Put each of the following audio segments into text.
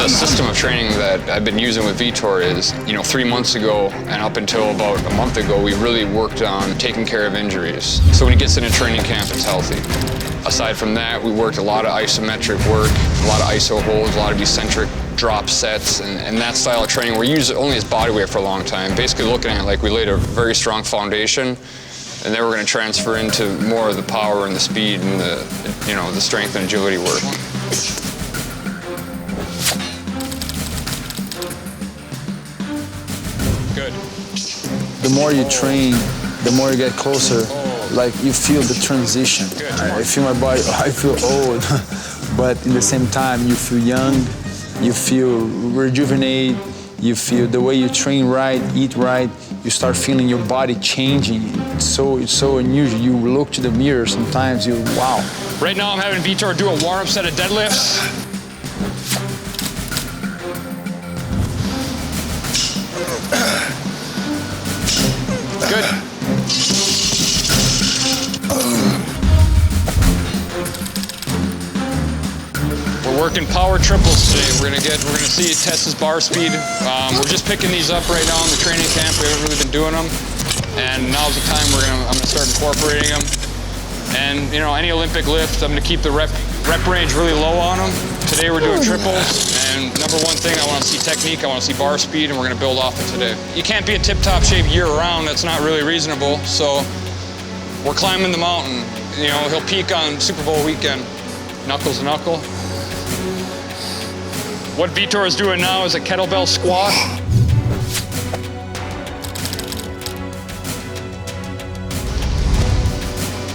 The system of training that I've been using with Vitor is, 3 months ago and up until about a month ago, we really worked on taking care of injuries. So when he gets into training camp, it's healthy. Aside from that, we worked a lot of isometric work, a lot of iso holds, a lot of eccentric drop sets, and that style of training, we used it only as body weight for a long time. Basically looking at it like we laid a very strong foundation, and then we're going to transfer into more of the power and the speed and the strength and agility work. Good. The more you train, the more you get closer, like you feel the transition. I feel my body, I feel old, but in the same time, you feel young, you feel rejuvenate, you feel the way you train right, eat right, you start feeling your body changing. It's so unusual. You look to the mirror sometimes, wow. Right now I'm having Vitor do a warm-up set of deadlifts. Good. We're working power triples today. We're gonna see it test his bar speed. We're just picking these up right now in the training camp. We haven't really been doing them, and now's the time I'm gonna start incorporating them. And any Olympic lift, I'm gonna keep the rep range really low on them. Today we're doing triples, and number one thing, I want to see technique, I want to see bar speed, and we're gonna build off it today. You can't be in tip-top shape year-round. That's not really reasonable. So we're climbing the mountain. He'll peak on Super Bowl weekend. Knuckles to knuckle. What Vitor is doing now is a kettlebell squat.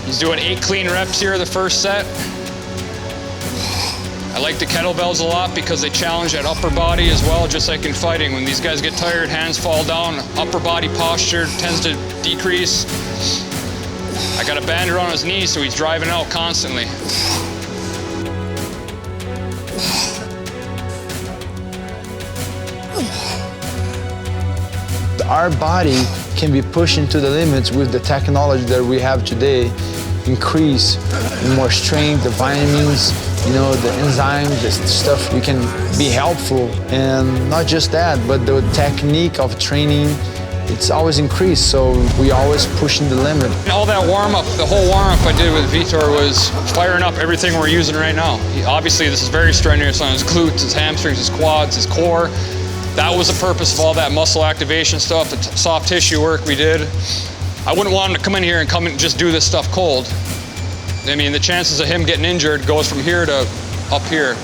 He's doing 8 clean reps here, the first set. I like the kettlebells a lot because they challenge that upper body as well, just like in fighting. When these guys get tired, hands fall down, upper body posture tends to decrease. I got a band around his knee, so he's driving out constantly. Our body can be pushed into the limits with the technology that we have today, increase more strength, the vitamins, the enzymes, the stuff we can be helpful. And not just that, but the technique of training, it's always increased, so we always pushing the limit. All that warm-up, the whole warm-up I did with Vitor was firing up everything we're using right now. Obviously, this is very strenuous on his glutes, his hamstrings, his quads, his core. That was the purpose of all that muscle activation stuff, the soft tissue work we did. I wouldn't want him to come in here and just do this stuff cold. I mean, the chances of him getting injured goes from here to up here,